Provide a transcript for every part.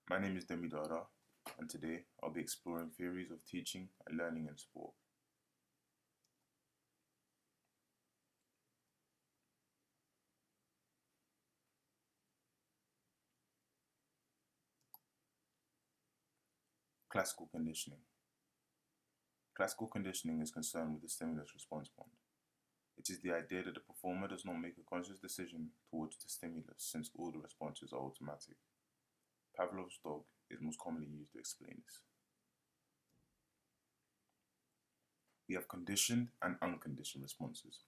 My name is Demi Dada, and today I'll be exploring theories of teaching and learning in sport. Classical conditioning. Classical conditioning is concerned with the stimulus-response bond. It is the idea that the performer does not make a conscious decision towards the stimulus since all the responses are automatic. Pavlov's dog is most commonly used to explain this. We have conditioned and unconditioned responses.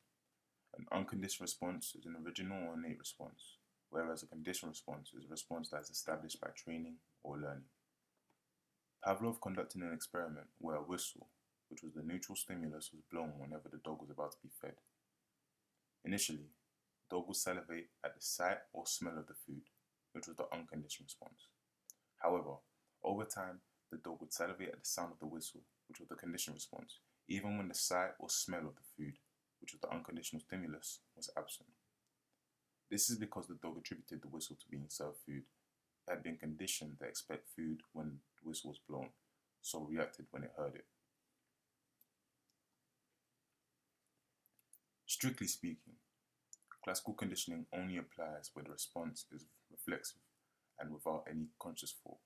An unconditioned response is an original or innate response, whereas a conditioned response is a response that is established by training or learning. Pavlov conducted an experiment where a whistle, which was the neutral stimulus, was blown whenever the dog was about to be fed. Initially, the dog would salivate at the sight or smell of the food, which was the unconditioned response. However, over time, the dog would salivate at the sound of the whistle, which was the conditioned response, even when the sight or smell of the food, which was the unconditional stimulus, was absent. This is because the dog attributed the whistle to being served food. It had been conditioned to expect food when the whistle was blown, so reacted when it heard it. Strictly speaking, classical conditioning only applies where the response is reflexive and without any conscious thought.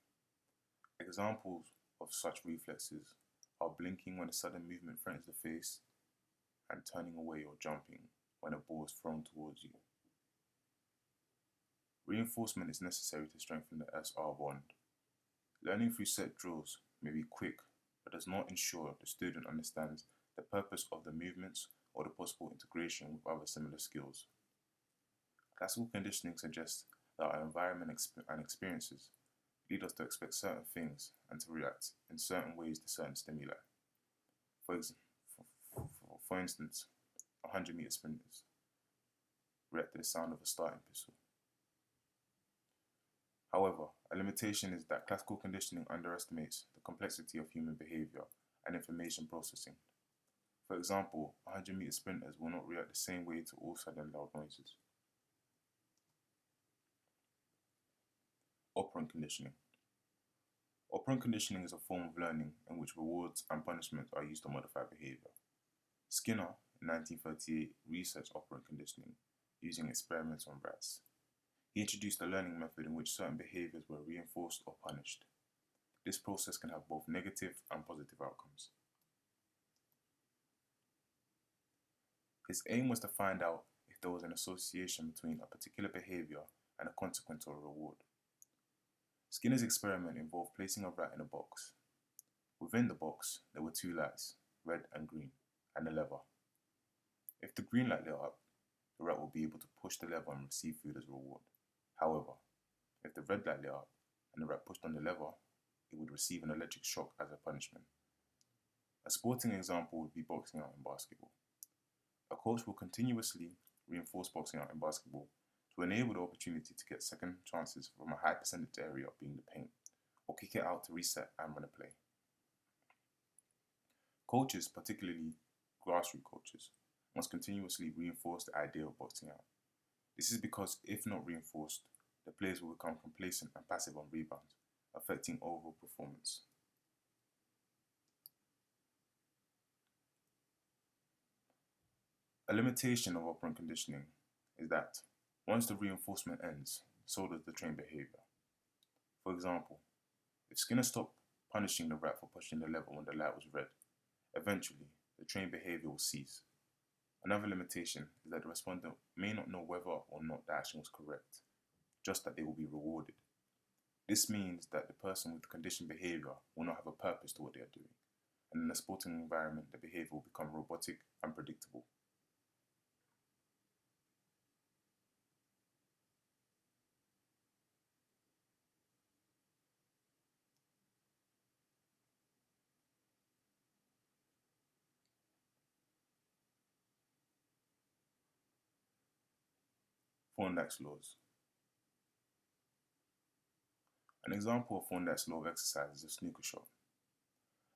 Examples of such reflexes are blinking when a sudden movement threatens the face and turning away or jumping when a ball is thrown towards you. Reinforcement is necessary to strengthen the SR bond. Learning through set drills may be quick, but does not ensure the student understands the purpose of the movements or the possible integration with other similar skills. Classical conditioning suggests that our environment and experiences lead us to expect certain things and to react in certain ways to certain stimuli. For instance, 100-meter sprinters react to the sound of a starting pistol. However, a limitation is that classical conditioning underestimates the complexity of human behavior and information processing. For example, 100-meter sprinters will not react the same way to all sudden loud noises. Operant conditioning. Operant conditioning is a form of learning in which rewards and punishments are used to modify behavior. Skinner, in 1938, researched operant conditioning using experiments on rats. He introduced a learning method in which certain behaviors were reinforced or punished. This process can have both negative and positive outcomes. His aim was to find out if there was an association between a particular behavior and a consequence or a reward. Skinner's experiment involved placing a rat in a box. Within the box, there were two lights, red and green, and a lever. If the green light lit up, the rat would be able to push the lever and receive food as a reward. However, if the red light lit up and the rat pushed on the lever, it would receive an electric shock as a punishment. A sporting example would be boxing out in basketball. A coach will continuously reinforce boxing out in basketball to enable the opportunity to get second chances from a high percentage area being the paint, or kick it out to reset and run a play. Coaches, particularly grassroots coaches, must continuously reinforce the idea of boxing out. This is because, if not reinforced, the players will become complacent and passive on rebounds, affecting overall performance. A limitation of operant conditioning is that once the reinforcement ends, so does the trained behavior. For example, if Skinner stopped punishing the rat for pushing the lever when the light was red, eventually the trained behavior will cease. Another limitation is that the respondent may not know whether or not the action was correct, just that they will be rewarded. This means that the person with conditioned behavior will not have a purpose to what they are doing, and in a sporting environment, the behavior will become robotic and predictable. Thorndike's laws. An example of Thorndike's law of exercise is a snooker shot.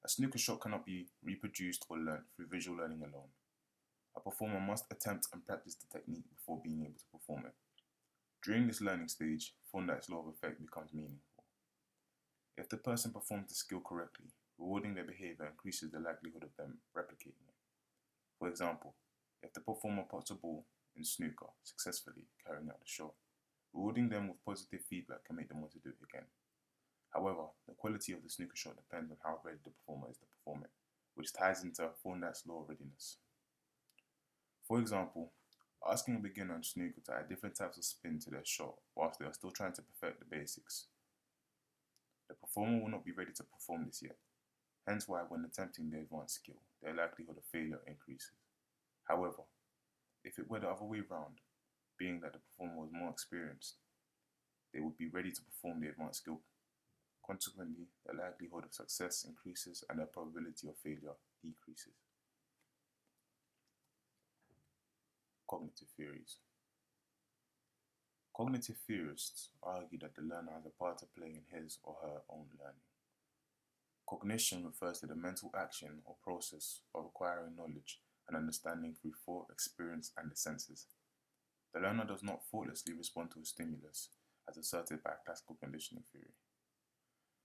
A snooker shot cannot be reproduced or learnt through visual learning alone. A performer must attempt and practice the technique before being able to perform it. During this learning stage, Thorndike's law of effect becomes meaningful. If the person performs the skill correctly, rewarding their behavior increases the likelihood of them replicating it. For example, if the performer puts a ball in snooker successfully carrying out the shot, rewarding them with positive feedback can make them want to do it again. However, the quality of the snooker shot depends on how ready the performer is to perform it, which ties into Thorndike's law of readiness. For example, asking a beginner on snooker to add different types of spin to their shot whilst they are still trying to perfect the basics. The performer will not be ready to perform this yet, hence why when attempting the advanced skill, their likelihood of failure increases. However, if it were the other way round, being that the performer was more experienced, they would be ready to perform the advanced skill. Consequently, the likelihood of success increases and the probability of failure decreases. Cognitive theories. Cognitive theorists argue that the learner has a part to play in his or her own learning. Cognition refers to the mental action or process of acquiring knowledge and understanding through thought, experience, and the senses. The learner does not thoughtlessly respond to a stimulus, as asserted by classical conditioning theory.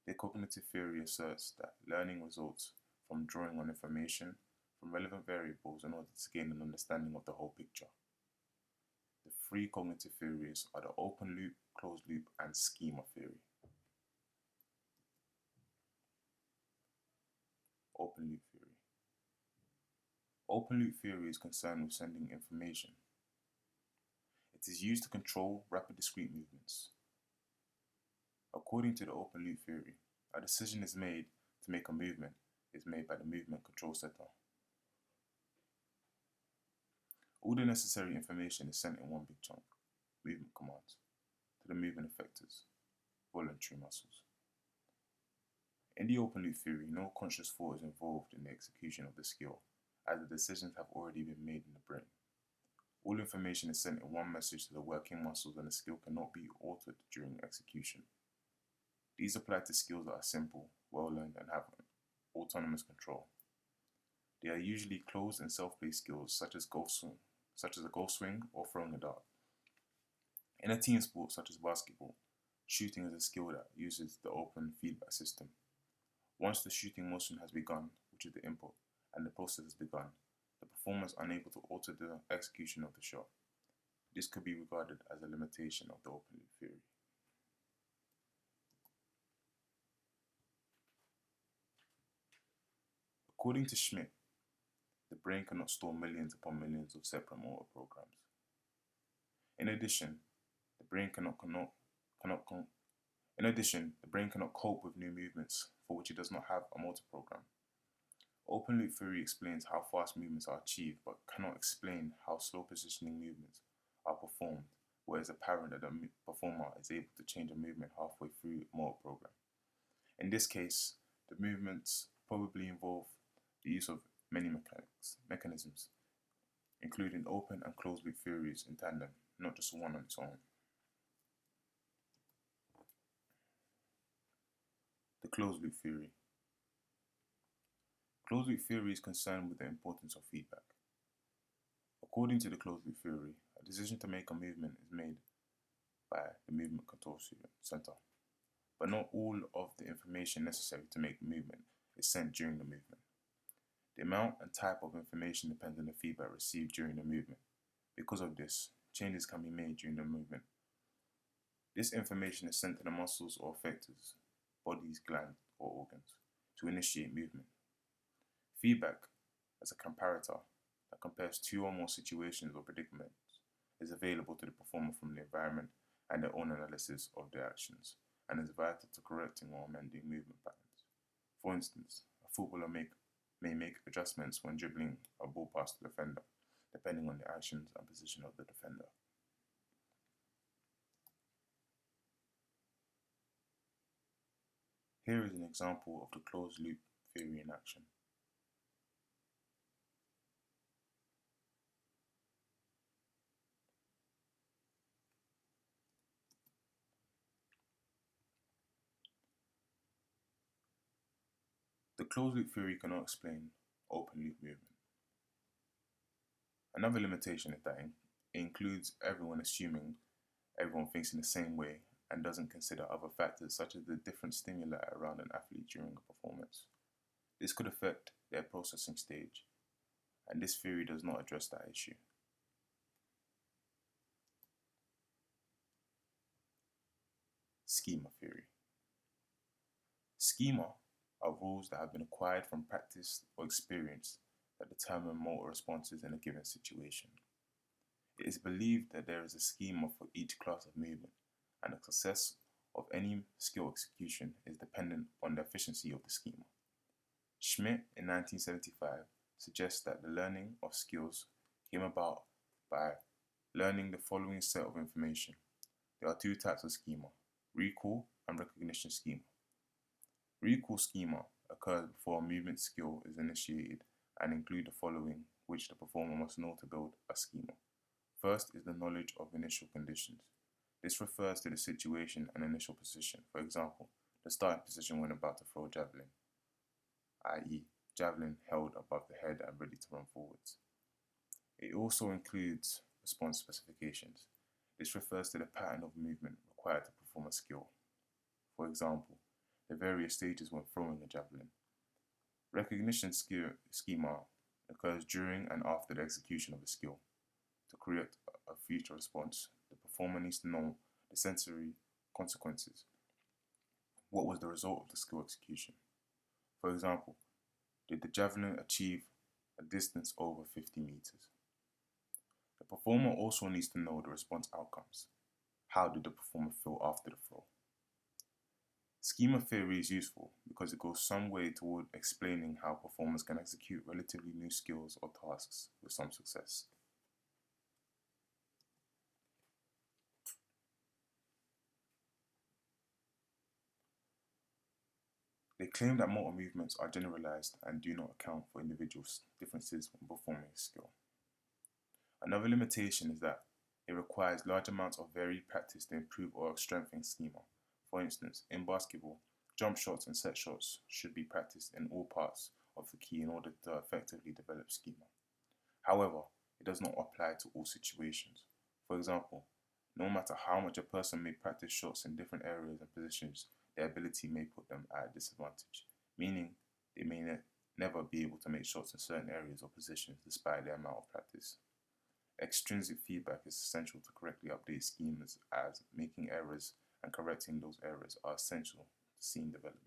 The cognitive theory asserts that learning results from drawing on information from relevant variables in order to gain an understanding of the whole picture. The three cognitive theories are the open loop, closed loop, and schema theory. Open loop theory. Open loop theory is concerned with sending information. It is used to control rapid discrete movements. According to the open loop theory, a decision is made to make a movement is made by the movement control center. All the necessary information is sent in one big chunk, movement commands, to the movement effectors, voluntary muscles. In the open loop theory, no conscious thought is involved in the execution of the skill, as the decisions have already been made in the brain. All information is sent in one message to the working muscles and the skill cannot be altered during execution. These apply to skills that are simple, well-learned, and have autonomous control. They are usually closed and self-paced skills such as a golf swing or throwing a dart. In a team sport such as basketball, shooting is a skill that uses the open feedback system. Once the shooting motion has begun, which is the input, and the process has begun, the performer is unable to alter the execution of the shot. This could be regarded as a limitation of the open loop theory. According to Schmidt, the brain cannot store millions upon millions of separate motor programs. In addition, the brain cannot cope with new movements for which it does not have a motor program. Open loop theory explains how fast movements are achieved but cannot explain how slow positioning movements are performed, where it is apparent that the performer is able to change a movement halfway through a motor program. In this case, the movements probably involve the use of many mechanisms, including open and closed loop theories in tandem, not just one on its own. The closed loop theory. Closed loop theory is concerned with the importance of feedback. According to the closed loop theory, a decision to make a movement is made by the movement control center, but not all of the information necessary to make the movement is sent during the movement. The amount and type of information depends on the feedback received during the movement. Because of this, changes can be made during the movement. This information is sent to the muscles or effectors, bodies, glands, or organs to initiate movement. Feedback, as a comparator that compares two or more situations or predicaments, is available to the performer from the environment and their own analysis of their actions, and is vital to correcting or amending movement patterns. For instance, a footballer may make adjustments when dribbling a ball past the defender, depending on the actions and position of the defender. Here is an example of the closed loop theory in action. The closed loop theory cannot explain open loop movement. Another limitation is that it includes everyone assuming everyone thinks in the same way and doesn't consider other factors such as the different stimuli around an athlete during a performance. This could affect their processing stage, and this theory does not address that issue. Schema theory. Schema are rules that have been acquired from practice or experience that determine motor responses in a given situation. It is believed that there is a schema for each class of movement, and the success of any skill execution is dependent on the efficiency of the schema. Schmidt in 1975 suggests that the learning of skills came about by learning the following set of information. There are two types of schema: recall and recognition schema. Recall schema occurs before a movement skill is initiated and include the following, which the performer must know to build a schema. First is the knowledge of initial conditions. This refers to the situation and initial position. For example, the starting position when about to throw a javelin, i.e., javelin held above the head and ready to run forwards. It also includes response specifications. This refers to the pattern of movement required to perform a skill. For example, the various stages when throwing a javelin. Recognition schema occurs during and after the execution of the skill. To create a future response, the performer needs to know the sensory consequences. What was the result of the skill execution? For example, did the javelin achieve a distance over 50 meters? The performer also needs to know the response outcomes. How did the performer feel after the throw? Schema theory is useful because it goes some way toward explaining how performers can execute relatively new skills or tasks with some success. They claim that motor movements are generalized and do not account for individual differences when performing a skill. Another limitation is that it requires large amounts of varied practice to improve or strengthen schema. For instance, in basketball, jump shots and set shots should be practiced in all parts of the key in order to effectively develop schema. However, it does not apply to all situations. For example, no matter how much a person may practice shots in different areas and positions, their ability may put them at a disadvantage, meaning they may never be able to make shots in certain areas or positions despite their amount of practice. Extrinsic feedback is essential to correctly update schemas, as making errors and correcting those errors are essential to scene development.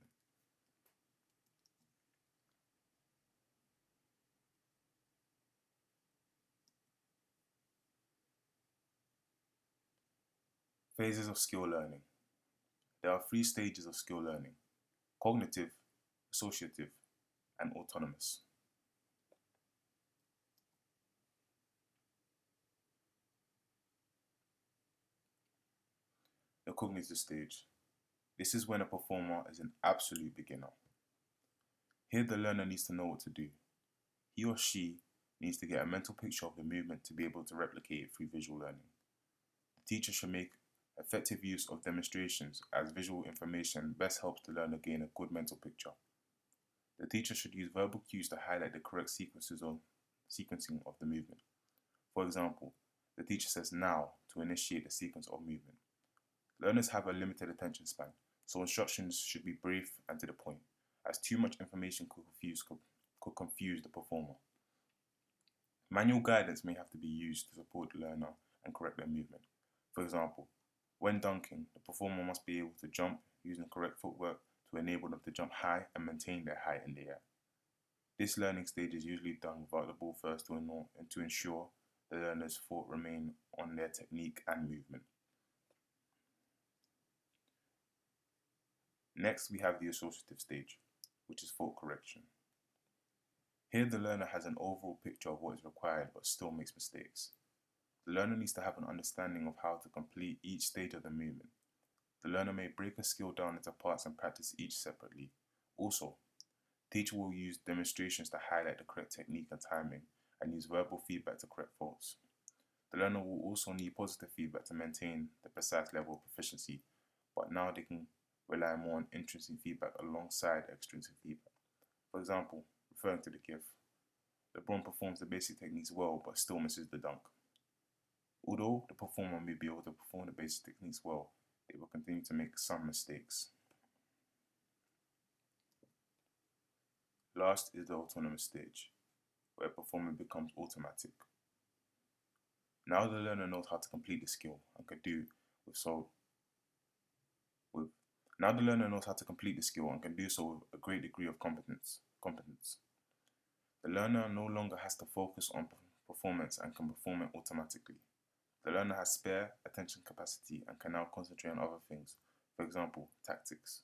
Phases of skill learning. There are 3 stages of skill learning: cognitive, associative, and autonomous. The cognitive stage. This is when a performer is an absolute beginner. Here the learner needs to know what to do. He or she needs to get a mental picture of the movement to be able to replicate it through visual learning. The teacher should make effective use of demonstrations, as visual information best helps the learner gain a good mental picture. The teacher should use verbal cues to highlight the correct sequencing of the movement. For example, the teacher says "now" to initiate the sequence of movement. Learners have a limited attention span, so instructions should be brief and to the point, as too much information could confuse the performer. Manual guidance may have to be used to support the learner and correct their movement. For example, when dunking, the performer must be able to jump using correct footwork to enable them to jump high and maintain their height in the air. This learning stage is usually done without the ball first to ensure the learner's thought remain on their technique and movement. Next, we have the associative stage, which is thought correction. Here, the learner has an overall picture of what is required but still makes mistakes. The learner needs to have an understanding of how to complete each stage of the movement. The learner may break a skill down into parts and practice each separately. Also, the teacher will use demonstrations to highlight the correct technique and timing, and use verbal feedback to correct faults. The learner will also need positive feedback to maintain the precise level of proficiency, but now they can rely more on intrinsic feedback alongside extrinsic feedback. For example, referring to the GIF, LeBron performs the basic techniques well but still misses the dunk. Although the performer may be able to perform the basic techniques well, they will continue to make some mistakes. Last is the autonomous stage, where performance becomes automatic. Now the learner knows how to complete the skill and can do with so with now the learner knows how to complete the skill and can do so with a great degree of competence. The learner no longer has to focus on performance and can perform it automatically. The learner has spare attention capacity and can now concentrate on other things, for example, tactics.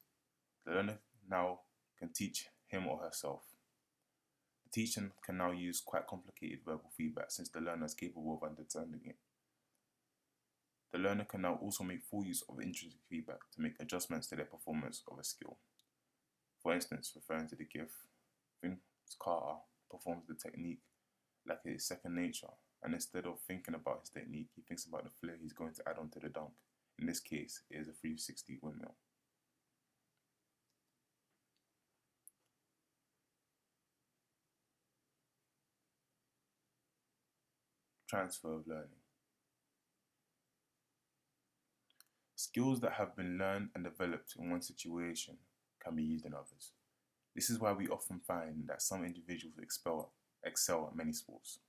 The learner now can teach him or herself. The teacher can now use quite complicated verbal feedback since the learner is capable of understanding it. The learner can now also make full use of intrinsic feedback to make adjustments to their performance of a skill. For instance, referring to the GIF, Vince Carter performs the technique like it is second nature, and instead of thinking about his technique, he thinks about the flair he's going to add on to the dunk. In this case, it is a 360 windmill. Transfer of learning. Skills that have been learned and developed in one situation can be used in others. This is why we often find that some individuals excel at many sports.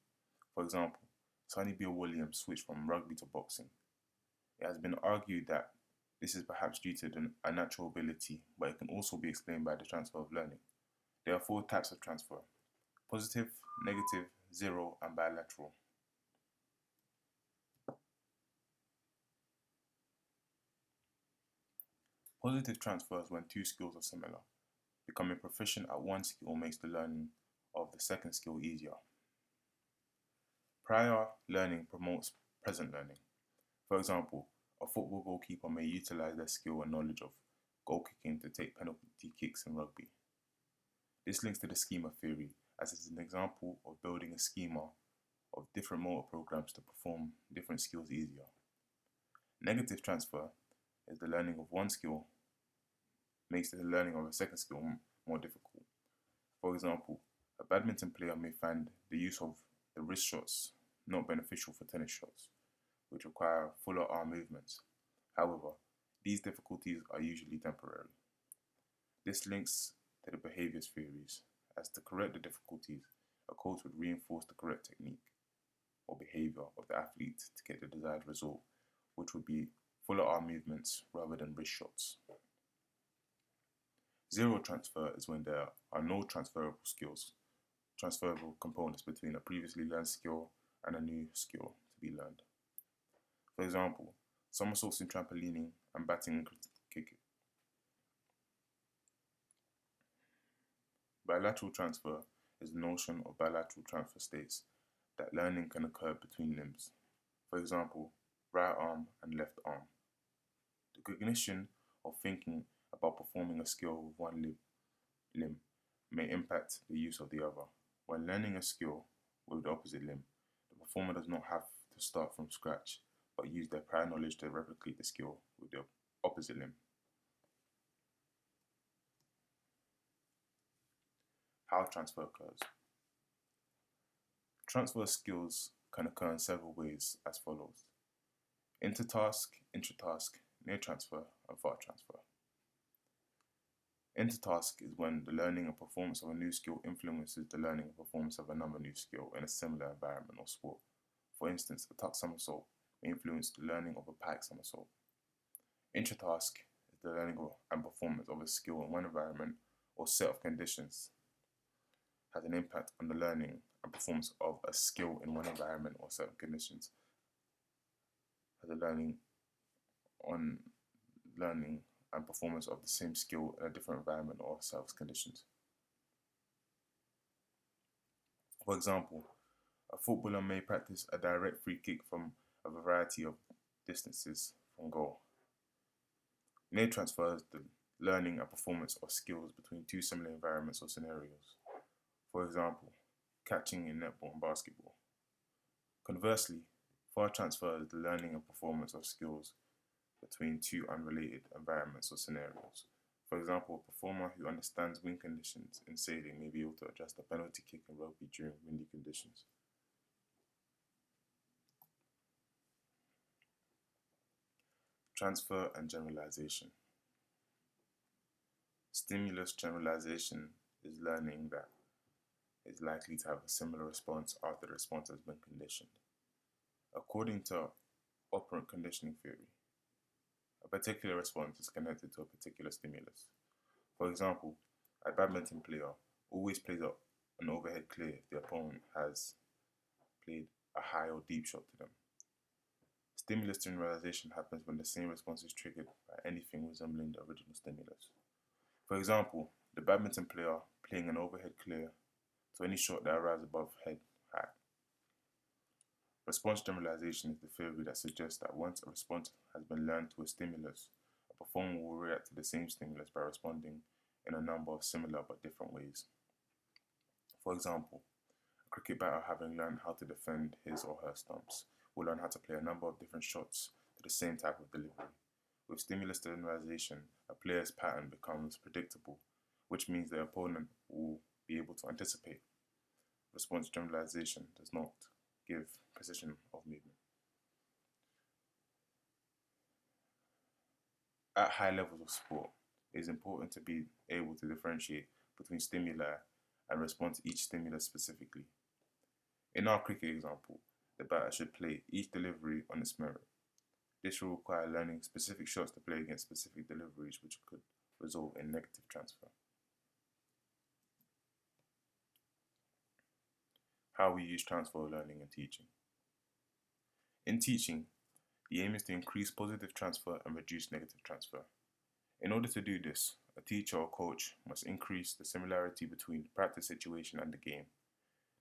For example, Sonny Bill Williams switched from rugby to boxing. It has been argued that this is perhaps due to a natural ability, but it can also be explained by the transfer of learning. There are 4 types of transfer: positive, negative, zero, and bilateral. Positive transfers when 2 skills are similar. Becoming proficient at one skill makes the learning of the second skill easier. Prior learning promotes present learning. For example, a football goalkeeper may utilize their skill and knowledge of goal kicking to take penalty kicks in rugby. This links to the schema theory, as it is an example of building a schema of different motor programs to perform different skills easier. Negative transfer is the learning of one skill makes the learning of a second skill more difficult. For example, a badminton player may find the use of the wrist shots not beneficial for tennis shots, which require fuller arm movements. However, these difficulties are usually temporary. This links to the behaviors theories, as to correct the difficulties, a coach would reinforce the correct technique or behavior of the athlete to get the desired result, which would be fuller arm movements rather than wrist shots. Zero transfer is when there are no transferable components between a previously learned skill and a new skill to be learned. For example, somersaults in trampolining and batting and kicking. Bilateral transfer is the notion of bilateral transfer states that learning can occur between limbs. For example, right arm and left arm. The cognition of thinking about performing a skill with one limb may impact the use of the other. When learning a skill with the opposite limb, the performer does not have to start from scratch, but use their prior knowledge to replicate the skill with the opposite limb. How transfer occurs. Transfer skills can occur in several ways as follows: inter-task, intra-task, near transfer, and far transfer. Inter-task is when the learning and performance of a new skill influences the learning and performance of another new skill in a similar environment or sport. For instance, a tuck somersault may influence the learning of a pike somersault. Intra-task is the learning and performance of a skill in one environment or set of conditions has an impact on the learning and performance of a skill in one environment or set of conditions has a learning and performance of the same skill in a different environment or set of conditions. For example, a footballer may practice a direct free kick from a variety of distances from goal. Near transfers the learning and performance of skills between 2 similar environments or scenarios. For example, catching in netball and basketball. Conversely, far transfers the learning and performance of skills between 2 unrelated environments or scenarios. For example, a performer who understands wind conditions in sailing may be able to adjust a penalty kick in rugby during windy conditions. Transfer and generalization. Stimulus generalization is learning that is likely to have a similar response after the response has been conditioned. According to operant conditioning theory, a particular response is connected to a particular stimulus. For example, a badminton player always plays up an overhead clear if the opponent has played a high or deep shot to them. Stimulus generalization happens when the same response is triggered by anything resembling the original stimulus. For example, the badminton player playing an overhead clear to any shot that arrives above head high. Response generalization is the theory that suggests that once a response has been learned to a stimulus, a performer will react to the same stimulus by responding in a number of similar but different ways. For example, a cricket batter, having learned how to defend his or her stumps, will learn how to play a number of different shots to the same type of delivery. With stimulus generalization, a player's pattern becomes predictable, which means the opponent will be able to anticipate. Response generalization does not give precision of movement. At high levels of sport, it is important to be able to differentiate between stimuli and respond to each stimulus specifically. In our cricket example, the batter should play each delivery on its merit. This will require learning specific shots to play against specific deliveries, which could result in negative transfer. How we use transfer learning and teaching. In teaching, the aim is to increase positive transfer and reduce negative transfer. In order to do this, a teacher or coach must increase the similarity between the practice situation and the game.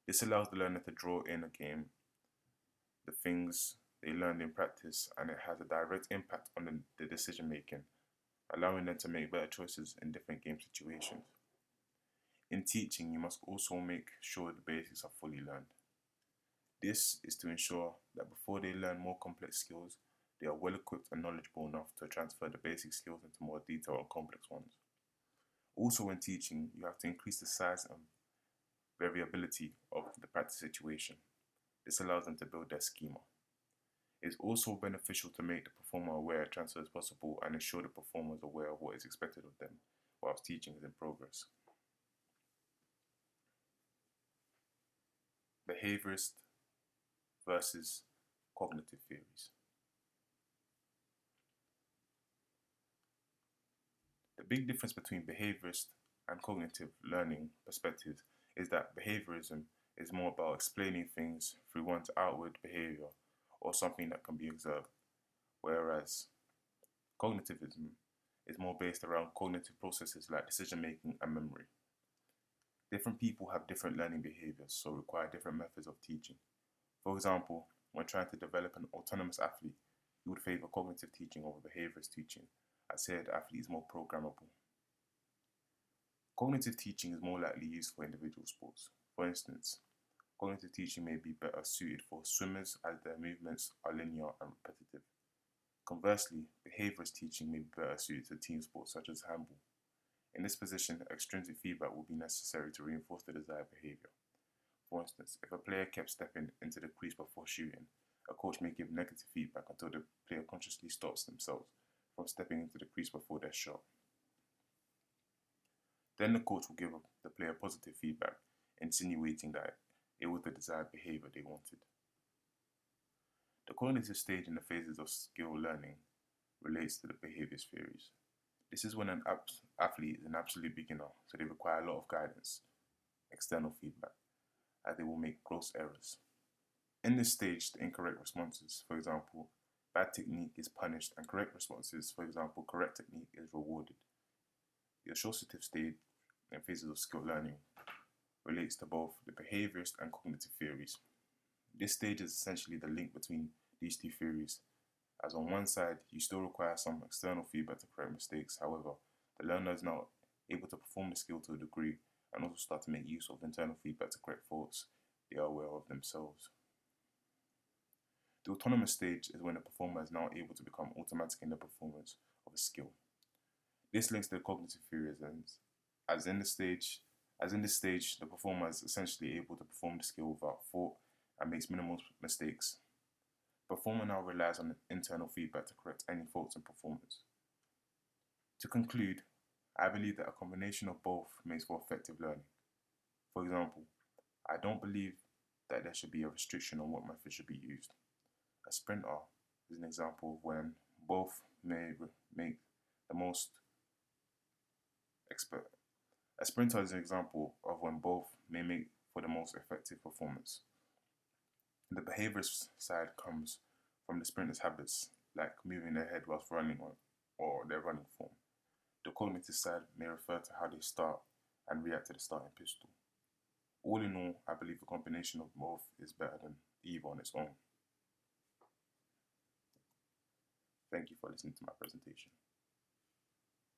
This allows the learner to draw in a game the things they learned in practice, and it has a direct impact on the decision making, allowing them to make better choices in different game situations. In teaching, you must also make sure the basics are fully learned. This is to ensure that before they learn more complex skills, they are well equipped and knowledgeable enough to transfer the basic skills into more detailed and complex ones. Also, when teaching, you have to increase the size and variability of the practice situation. This allows them to build their schema. It is also beneficial to make the performer aware transfer is possible and ensure the performer is aware of what is expected of them whilst teaching is in progress. Behaviorist versus cognitive theories. The big difference between behaviorist and cognitive learning perspectives is that behaviorism is more about explaining things through one's outward behavior or something that can be observed, whereas cognitivism is more based around cognitive processes like decision making and memory. Different people have different learning behaviors, so require different methods of teaching. For example, when trying to develop an autonomous athlete, you would favor cognitive teaching over behaviorist teaching, as say the athlete is more programmable. Cognitive teaching is more likely used for individual sports. For instance, cognitive teaching may be better suited for swimmers as their movements are linear and repetitive. Conversely, behaviorist teaching may be better suited to team sports such as handball. In this position, extrinsic feedback will be necessary to reinforce the desired behavior. For instance, if a player kept stepping into the crease before shooting, a coach may give negative feedback until the player consciously stops themselves from stepping into the crease before their shot. Then the coach will give the player positive feedback, insinuating that it was the desired behavior they wanted. The cognitive stage in the phases of skill learning relates to the behaviorist theories. This is when an athlete is an absolute beginner, so they require a lot of guidance, external feedback, as they will make gross errors. In this stage, the incorrect responses, for example, bad technique is punished, and correct responses, for example, correct technique is rewarded. The associative stage in phases of skill learning relates to both the behaviorist and cognitive theories. This stage is essentially the link between these two theories, as on one side, you still require some external feedback to correct mistakes. However, the learner is now able to perform the skill to a degree and also start to make use of internal feedback to correct faults they are aware of themselves. The autonomous stage is when the performer is now able to become automatic in the performance of a skill. This links to the cognitive theories, as in this stage, the performer is essentially able to perform the skill without thought and makes minimal mistakes. performer now relies on internal feedback to correct any faults in performance. To conclude, I believe that a combination of both makes for effective learning. For example, I don't believe that there should be a restriction on what method should be used. A sprinter is an example of when both may make the most expert. A sprinter is an example of when both may make for the most effective performance. The behaviorist side comes from the sprinter's habits, like moving their head whilst running or their running form. The cognitive side may refer to how they start and react to the starting pistol. All in all, I believe a combination of both is better than either on its own. Thank you for listening to my presentation.